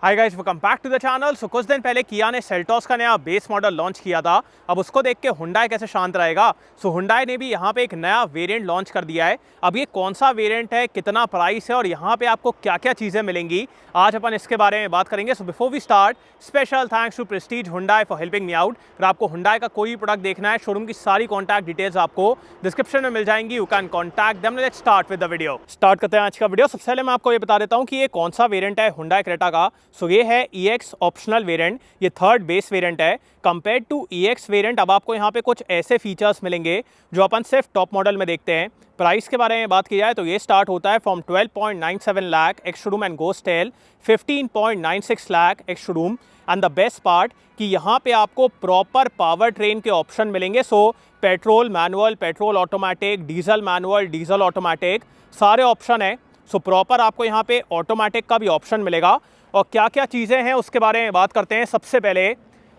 Hi guys, welcome back to the channel. So कुछ दिन पहले किया ने सेल्टॉस का नया बेस मॉडल लॉन्च किया था। अब उसको देख के हुंडई कैसे शांत रहेगा। सो हुंडई ने भी यहाँ पे एक नया वेरिएंट लॉन्च कर दिया है। अब ये कौन सा वेरिएंट है, कितना प्राइस है और यहाँ पे आपको क्या क्या चीज़ें मिलेंगी, आज अपन इसके बारे में बात करेंगे। So before we start, special thanks to Prestige Hyundai for helping me out. अगर आपको हुंडई का कोई प्रोडक्ट देखना है, शोरूम की सारी कॉन्टैक्ट डिटेल्स आपको डिस्क्रिप्शन में मिल जाएंगी। You can contact them. Let's start with the video. Start करते हैं आज का वीडियो। सबसे पहले मैं आपको ये बता देता हूँ कि ये कौन सा वेरिएंट है हुंडई क्रेटा का। सो ये है EX ऑप्शनल वेरिएंट। ये थर्ड बेस वेरिएंट है कंपेयर टू EX वेरिएंट। अब आपको यहाँ पे कुछ ऐसे फीचर्स मिलेंगे जो अपन सिर्फ टॉप मॉडल में देखते हैं। प्राइस के बारे में बात की जाए तो ये स्टार्ट होता है from 12.97 lakh ex showroom and goes till 15.96 lakh ex showroom. And the best part कि यहाँ पे आपको प्रॉपर पावर ट्रेन के ऑप्शन मिलेंगे। So petrol manual, petrol automatic, diesel manual, diesel automatic, सारे ऑप्शन है। सो प्रॉपर आपको यहाँ पे ऑटोमेटिक का भी ऑप्शन मिलेगा। और क्या क्या चीज़ें हैं उसके बारे में बात करते हैं। सबसे पहले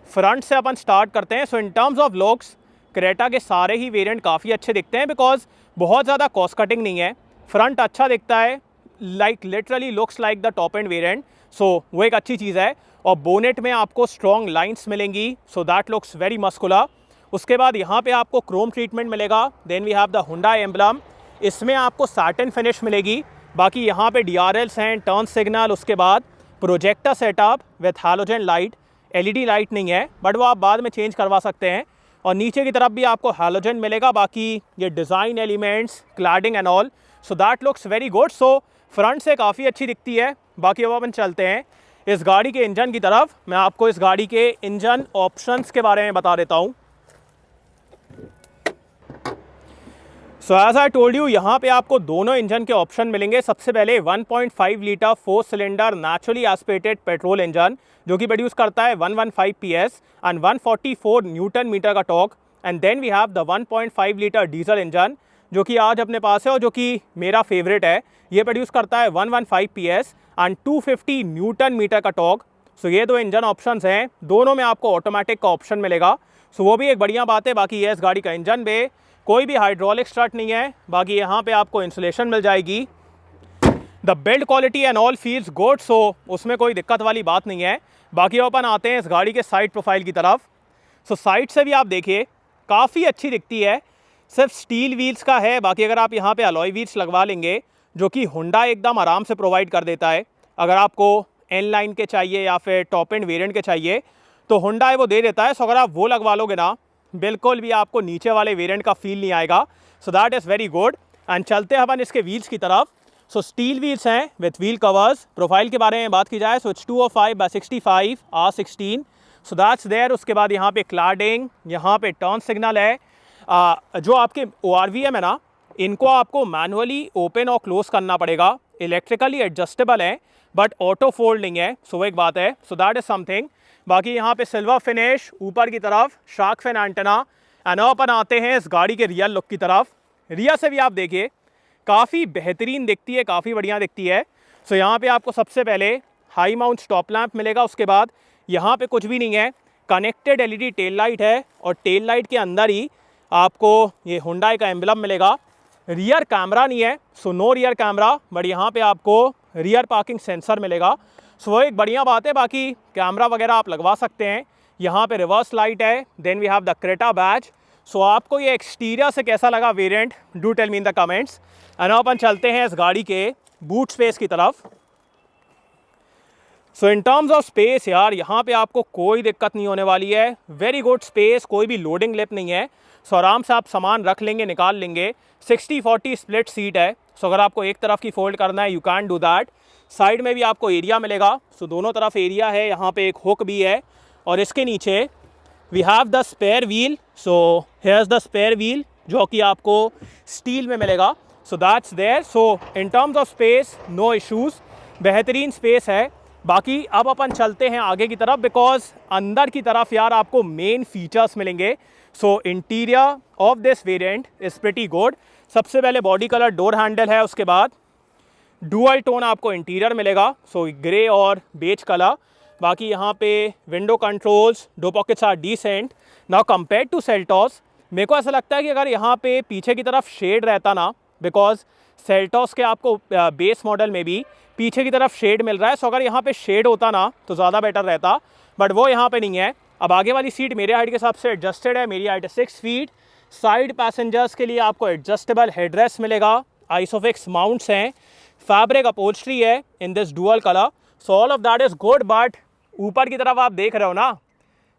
फ्रंट से अपन स्टार्ट करते हैं। So in terms of looks Creta के सारे ही वेरिएंट काफ़ी अच्छे दिखते हैं बिकॉज बहुत ज़्यादा कॉस्ट कटिंग नहीं है। फ्रंट अच्छा दिखता है, like literally looks like the top end variant. So वो एक अच्छी चीज़ है। और बोनेट में आपको स्ट्रॉन्ग लाइंस मिलेंगी, so that looks very muscular. उसके बाद यहाँ पे आपको क्रोम ट्रीटमेंट मिलेगा। Then we have the Hyundai emblem. इसमें आपको सैटिन फिनिश मिलेगी। बाकी यहाँ पे DRLs हैं, टर्न सिग्नल, उसके बाद projector setup with halogen light. LED light नहीं है बट वो आप बाद में चेंज करवा सकते हैं। और नीचे की तरफ भी आपको हैलोजन मिलेगा। बाकी ये design elements, cladding and all, so that looks very good. So front से काफ़ी अच्छी दिखती है। बाकी अब अपन चलते हैं इस गाड़ी के इंजन की तरफ। मैं आपको इस गाड़ी के इंजन ऑप्शंस के बारे में बता देता हूँ। So as I told you, यहाँ पे आपको दोनों इंजन के ऑप्शन मिलेंगे। सबसे पहले 1.5 litre 4 cylinder naturally aspirated petrol engine जो कि प्रोड्यूस करता है 115 PS एंड 144 न्यूटन मीटर का torque. And then we have the 1.5 litre diesel engine जो कि आज अपने पास है और जो कि मेरा फेवरेट है। ये प्रोड्यूस करता है 115 PS एंड 250 न्यूटन मीटर का टॉर्क। सो ये दो इंजन ऑप्शंस हैं, दोनों में आपको ऑटोमेटिक का ऑप्शन मिलेगा। सो वो भी एक बढ़िया बात है। बाकी ये इस गाड़ी का इंजन में कोई भी हाइड्रोलिक स्टार्ट नहीं है। बाकी यहाँ पे आपको इंसुलेशन मिल जाएगी। The build quality and all feels good, so उसमें कोई दिक्कत वाली बात नहीं है। बाकी अपन आते हैं इस गाड़ी के साइड प्रोफाइल की तरफ। सो साइड से भी आप देखिए काफ़ी अच्छी दिखती है। सिर्फ स्टील व्हील्स का है। बाकी अगर आप यहाँ पे अलॉय व्हील्स लगवा लेंगे जो कि हुंडई एकदम आराम से प्रोवाइड कर देता है। अगर आपको N लाइन के चाहिए या फिर टॉप एंड वेरिएंट के चाहिए तो हुंडई वो दे देता है। सो अगर आप वो लगवा लोगे ना, बिल्कुल भी आपको नीचे वाले वेरिएंट का फील नहीं आएगा। So that is very good. And चलते हैं अपन इसके व्हील्स की तरफ। सो स्टील व्हील्स हैं विथ व्हील कवर्स। प्रोफाइल के बारे में बात की जाए so it's 205/65 R16, so that's there. उसके बाद यहाँ पे क्लैडिंग, यहाँ पे टर्न सिग्नल है। जो आपके ORVM है ना, इनको आपको मैनुअली ओपन और क्लोज करना पड़ेगा। इलेक्ट्रिकली एडजस्टेबल है बट ऑटो फोल्ड नहीं है, सो वो एक बात है। सो दैट इज़ समथिंग। बाकी यहाँ पे सिल्वर फिनिश ऊपर की तरफ, शार्क फिन एंटेना। एंड अपन आते हैं इस गाड़ी के रियर लुक की तरफ। रियर से भी आप देखिए काफ़ी बेहतरीन दिखती है, काफ़ी बढ़िया दिखती है। सो यहाँ पे आपको सबसे पहले हाई माउंट स्टॉप लैंप मिलेगा। उसके बाद यहाँ पे कुछ भी नहीं है, कनेक्टेड LED टेल लाइट है और टेल लाइट के अंदर ही आपको ये हुंडई का एम्बलम मिलेगा। रियर कैमरा नहीं है, so no rear camera, but यहाँ पे आपको रियर पार्किंग सेंसर मिलेगा। सो वो एक बढ़िया बात है। बाकी कैमरा वगैरह आप लगवा सकते हैं। यहाँ पे रिवर्स लाइट है। Then we have the Creta badge. So आपको ये एक्सटीरियर से कैसा लगा variant, do tell me in the comments. And अपन चलते हैं इस गाड़ी के बूट स्पेस की तरफ। So in terms of space यार, यहाँ पे आपको कोई दिक्कत नहीं होने वाली है। वेरी गुड स्पेस, कोई भी लोडिंग लिप नहीं है। सो आराम से आप सामान रख लेंगे, निकाल लेंगे। 60-40 स्प्लिट सीट है। सो अगर आपको एक तरफ की फोल्ड करना है, you can do that. Side में भी आपको एरिया मिलेगा। सो दोनों तरफ एरिया है। यहाँ पे एक हुक भी है। और इसके नीचे we have the spare wheel. So here's the spare wheel जो कि आपको स्टील में मिलेगा। So that's there. So in terms of space no issues, बेहतरीन स्पेस है। बाकी अब अपन चलते हैं आगे की तरफ बिकॉज अंदर की तरफ यार आपको मेन फीचर्स मिलेंगे। So interior of this variant is pretty good. सबसे पहले बॉडी कलर डोर हैंडल है। उसके बाद डुअल टोन आपको इंटीरियर मिलेगा, सो ग्रे और बेज कलर। बाकी यहाँ पे window controls, door pockets are decent. Now compare to Seltos, मेरे को ऐसा लगता है कि अगर यहाँ पे पीछे की तरफ शेड रहता ना, बिकॉज सेल्टॉस के आपको बेस मॉडल में भी पीछे की तरफ शेड मिल रहा है। सो अगर यहाँ पे शेड होता ना तो ज़्यादा बेटर रहता, बट वो यहाँ पे नहीं है। अब आगे वाली सीट मेरे हाइट के हिसाब से एडजस्टेड है, मेरी हाइट है 6 फीट। साइड पैसेंजर्स के लिए आपको एडजस्टेबल हेडरेस्ट मिलेगा, आइसोफिक्स माउंट्स हैं, फैब्रिक अपहोल्स्ट्री है in this dual colour. So all of that is good, but ऊपर की तरफ आप देख रहे हो ना,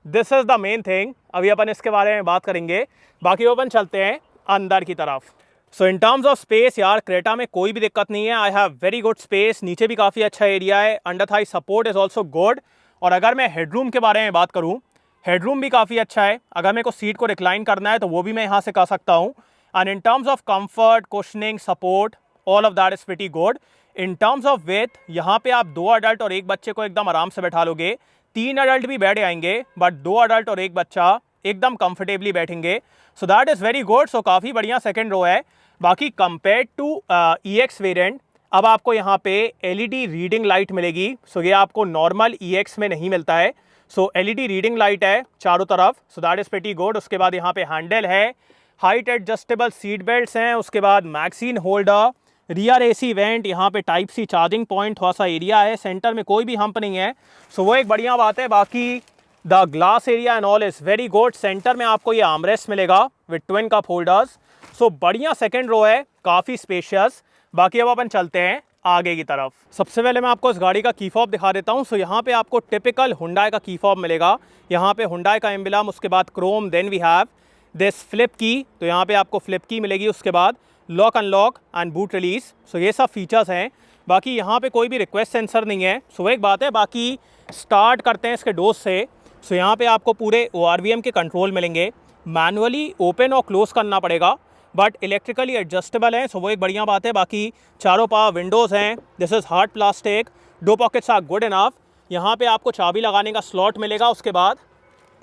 this is the main thing. अभी अपन इसके बारे में बात करेंगे, बाकी अपन चलते हैं अंदर की तरफ। So in terms of space यार, क्रेटा में कोई भी दिक्कत नहीं है। I have very good space, नीचे भी काफ़ी अच्छा एरिया है, under Thai support is also good. और अगर मैं हेडरूम के बारे में बात करूँ, हेडरूम भी काफ़ी अच्छा है। अगर मेरे को सीट को रिक्लाइन करना है तो वो भी मैं यहाँ से कर सकता हूँ। And in terms of comfort, cushioning, support, all of that is pretty good. In terms of weight, यहाँ पे आप 2 अडल्ट और 1 बच्चे को एकदम आराम से बैठा लोगे। 3 अडल्ट भी बैठ आएंगे, बट 2 अडल्ट और 1 बच्चा एकदम कंफर्टेबली बैठेंगे। So that is very good. So काफ़ी बढ़िया सेकेंड रो है। बाकी कंपेयर टू EX वेरिएंट, अब आपको यहाँ पे LED रीडिंग लाइट मिलेगी। सो ये आपको नॉर्मल EX में नहीं मिलता है। सो LED रीडिंग लाइट है चारों तरफ, सो दैट इज़ प्रीटी गुड। उसके बाद यहाँ पे हैंडल है, हाइट एडजस्टेबल सीट बेल्ट्स हैं, उसके बाद magazine holder, rear AC went, यहाँ पे टाइप C चार्जिंग पॉइंट, थोड़ा सा एरिया है, सेंटर में कोई भी हम्प नहीं है। सो वो एक बढ़िया बात है। बाकी the glass area and all is very good. Centre में आपको ये आर्मरेस्ट मिलेगा विद ट्विन कप होल्डर्स। सो बढ़िया सेकेंड रो है, काफ़ी स्पेशियस। बाकी अब अपन चलते हैं आगे की तरफ। सबसे पहले मैं आपको इस गाड़ी का की फॉब दिखा देता हूँ। सो यहाँ पे आपको टिपिकल हुंडई का की फॉब मिलेगा। यहाँ पे हुंडई का एम्बलम, उसके बाद chrome, then we have this flip key. तो यहाँ पे आपको फ्लिप की मिलेगी, उसके बाद lock unlock and boot release. So ये सब फीचर्स हैं। बाकी यहाँ पे कोई भी रिक्वेस्ट सेंसर नहीं है। सो एक बात है। बाकी स्टार्ट करते हैं इसके डोज से। सो यहाँ पे आपको पूरे ORVM के कंट्रोल मिलेंगे। मैनुअली ओपन और क्लोज करना पड़ेगा, बट इलेक्ट्रिकली एडजस्टेबल है। सो वो एक बढ़िया बात है। बाकी चारों पावर विंडोज़ हैं, this is hard plastic, 2 pockets are good enough. यहाँ पे आपको चाबी लगाने का स्लॉट मिलेगा। उसके बाद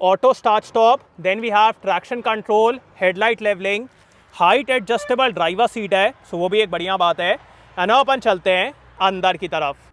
auto start stop, then we have traction control, headlight levelling, height adjustable driver seat है। सो वो भी एक बढ़िया बात है। एंड अपन चलते हैं अंदर की तरफ।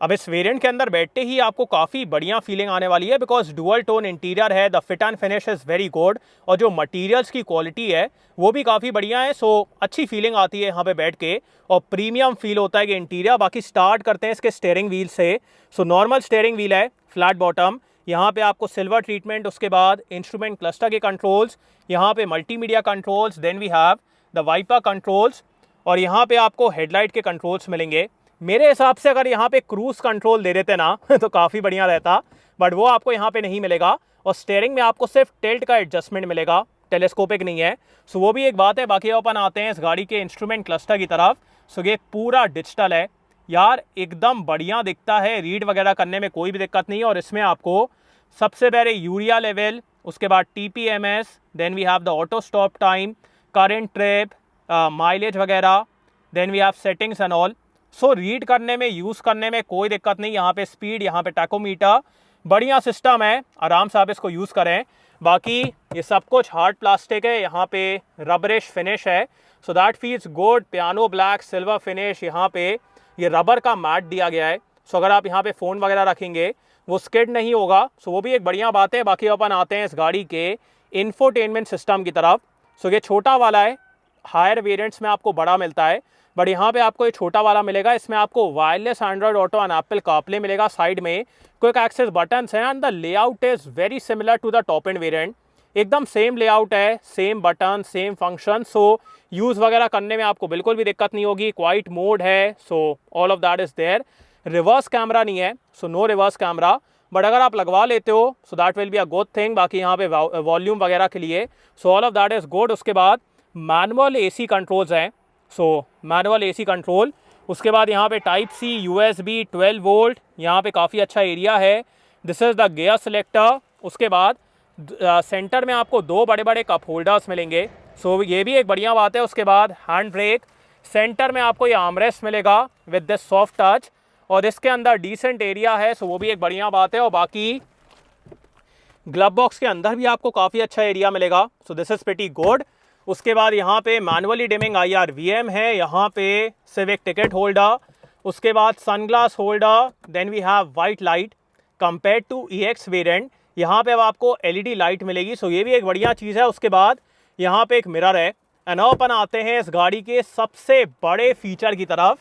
अब इस वेरिएंट के अंदर बैठते ही आपको काफ़ी बढ़िया फीलिंग आने वाली है, बिकॉज डुअल टोन इंटीरियर है, the fit and finish is very good, और जो मटेरियल्स की क्वालिटी है वो भी काफ़ी बढ़िया है। सो अच्छी फीलिंग आती है यहाँ पे बैठ के, और प्रीमियम फील होता है कि इंटीरियर। बाकी स्टार्ट करते हैं इसके स्टीयरिंग व्हील से। सो नॉर्मल स्टीयरिंग व्हील है, फ्लैट बॉटम, यहाँ पे आपको सिल्वर ट्रीटमेंट, उसके बाद इंस्ट्रूमेंट क्लस्टर के कंट्रोल्स, यहाँ पे multimedia controls, then we have the wiper controls, और यहाँ पे आपको हेडलाइट के कंट्रोल्स मिलेंगे। मेरे हिसाब से अगर यहाँ पे क्रूज़ कंट्रोल दे देते ना तो काफ़ी बढ़िया रहता, बट वो आपको यहाँ पे नहीं मिलेगा। और स्टीयरिंग में आपको सिर्फ टिल्ट का एडजस्टमेंट मिलेगा, टेलीस्कोपिक नहीं है। सो वो भी एक बात है। बाकी अपन आते हैं इस गाड़ी के इंस्ट्रूमेंट क्लस्टर की तरफ। सो ये पूरा डिजिटल है यार, एकदम बढ़िया दिखता है, रीड वगैरह करने में कोई भी दिक्कत नहीं है। और इसमें आपको सबसे पहले यूरिया लेवल, उसके बाद TPMS, then we have the auto stop time, current trip, mileage वगैरह, then we have settings and all. So read करने में, यूज़ करने में कोई दिक्कत नहीं। यहाँ पे स्पीड, यहाँ पे टैकोमीटर, बढ़िया सिस्टम है, आराम से आप इसको यूज़ करें। बाकी ये सब कुछ हार्ड प्लास्टिक है, यहाँ पे रबरिश फिनिश है, so that feels good. Piano black, silver finish, यहाँ पे ये रबर का मैट दिया गया है। सो अगर आप यहाँ पे फ़ोन वगैरह रखेंगे वो स्किड नहीं होगा। सो वो भी एक बढ़िया बात है। बाकी अपन आते हैं इस गाड़ी के इंफोटेनमेंट सिस्टम की तरफ। सो ये छोटा वाला है, हायर वेरिएंट्स में आपको बड़ा मिलता है, बट यहाँ पे आपको ये छोटा वाला मिलेगा। इसमें आपको wireless Android Auto and Apple CarPlay मिलेगा। साइड में क्विक एक्सेस बटन्स हैं, and the layout is very similar to the top end variant. एकदम सेम लेआउट है, same button, same function. So use वगैरह करने में आपको बिल्कुल भी दिक्कत नहीं होगी। क्वाइट मोड है, so all of that is there. Reverse camera नहीं है, so no reverse camera, but अगर आप लगवा लेते हो so that will be a good thing. बाकी यहाँ पे वॉल्यूम वगैरह के लिए, so all of that is good. उसके बाद मैनुअल AC कंट्रोल्स हैं, सो मैनुअल AC कंट्रोल। उसके बाद यहाँ पे टाइप C, USB, 12 वोल्ट, यहाँ पे काफ़ी अच्छा एरिया है। This is the gear selector. उसके बाद सेंटर में आपको 2 बड़े बड़े कप होल्डर्स मिलेंगे, सो ये भी एक बढ़िया बात है। उसके बाद हैंड ब्रेक, सेंटर में आपको ये आर्मरेस्ट मिलेगा विद दिस सॉफ्ट टच, और इसके अंदर डिसेंट एरिया है, सो वो भी एक बढ़िया बात है। और बाकी ग्लव बॉक्स के अंदर भी आपको काफ़ी अच्छा एरिया मिलेगा, so this is pretty good. उसके बाद यहाँ पे मैनुअली डिमिंग IRVM है, यहाँ पे सिविक टिकट होल्डर, उसके बाद sunglass holder, then we have white light. Compare to EX variant यहाँ पे अब आपको LED लाइट मिलेगी, सो ये भी एक बढ़िया चीज़ है। उसके बाद यहाँ पे एक मिरर है, एंड अपन आते हैं इस गाड़ी के सबसे बड़े फीचर की तरफ,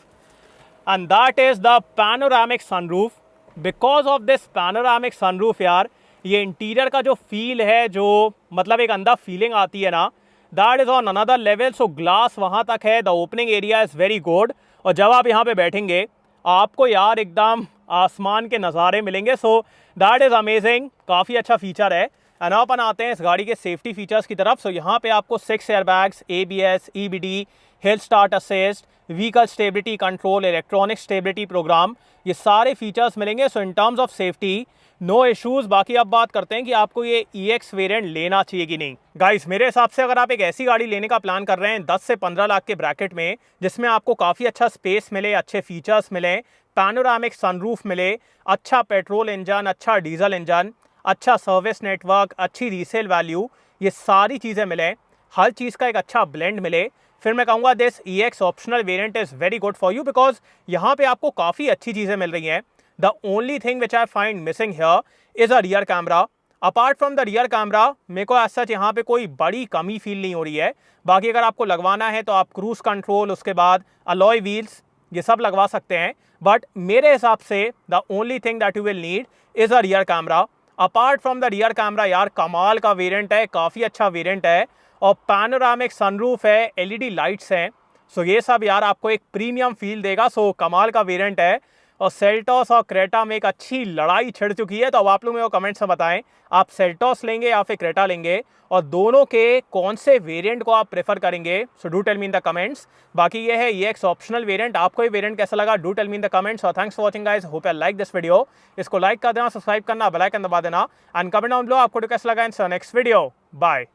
and that is the panoramic sunroof. Because of this panoramic sunroof यार, ये इंटीरियर का जो फील है, जो मतलब एक अंदर फीलिंग आती है ना, that is on another level. So glass वहाँ तक है, the opening area is very good, और जब आप यहाँ पे बैठेंगे आपको यार एकदम आसमान के नज़ारे मिलेंगे। सो दैट इज़ अमेजिंग, काफ़ी अच्छा फीचर है। एंड अपन आते हैं इस गाड़ी के सेफ्टी फीचर्स की तरफ। सो यहाँ पे आपको 6 airbags, ABS, EBD, hill start assist, vehicle stability control, electronic stability program, ये सारे फीचर्स मिलेंगे। So in terms of safety no issues. बाकी अब बात करते हैं कि आपको ये EX वेरिएंट लेना चाहिए कि नहीं। गाइस, मेरे हिसाब से अगर आप एक ऐसी गाड़ी लेने का प्लान कर रहे हैं 10 से 15 लाख के ब्रैकेट में, जिसमें आपको काफ़ी अच्छा स्पेस मिले, अच्छे फीचर्स मिले, पैनोरामिक सनरूफ मिले, अच्छा पेट्रोल इंजन, अच्छा डीजल इंजन, अच्छा सर्विस नेटवर्क, अच्छी रीसेल वैल्यू, ये सारी चीज़ें मिलें, हर चीज़ का एक अच्छा ब्लेंड मिले, फिर मैं कहूँगा this EX optional variant is very good for you, because यहाँ पे आपको काफ़ी अच्छी चीज़ें मिल रही हैं। The only thing which I find missing here is a rear camera. Apart from the rear camera मेरे को एज सच यहाँ पे कोई बड़ी कमी फील नहीं हो रही है। बाकी अगर आपको लगवाना है तो आप क्रूज़ कंट्रोल, उसके बाद अलॉय व्हील्स, ये सब लगवा सकते हैं। बट मेरे हिसाब से the only thing that you will need is a rear camera. Apart from the rear camera यार, कमाल का वेरिएंट है, काफ़ी अच्छा वेरिएंट है, और पैनोरामिक सनरूफ है, LED लाइट्स हैं। सो ये सब यार आपको एक प्रीमियम फील देगा। सो कमाल का वेरिएंट है। और सेल्टॉस और क्रेटा में एक अच्छी लड़ाई छिड़ चुकी है। तो अब आप लोग मेरे को कमेंट्स में बताएं, आप सेल्टॉस लेंगे या फिर क्रेटा लेंगे, और दोनों के कौन से वेरिएंट को आप प्रेफर करेंगे। So do tell me in the comments. बाकी ये है EX ऑप्शनल वेरिएंट। आपको ये वेरिएंट कैसा लगा, do tell me in the comments. और thanks for watching guys, hope you like this video. इसको लाइक कर देना, सब्सक्राइब करना, बेल आइकन दबा देना, एंड कमेंट डाउन बिलो आपको कैसा लगा इन नेक्स्ट वीडियो। बाय।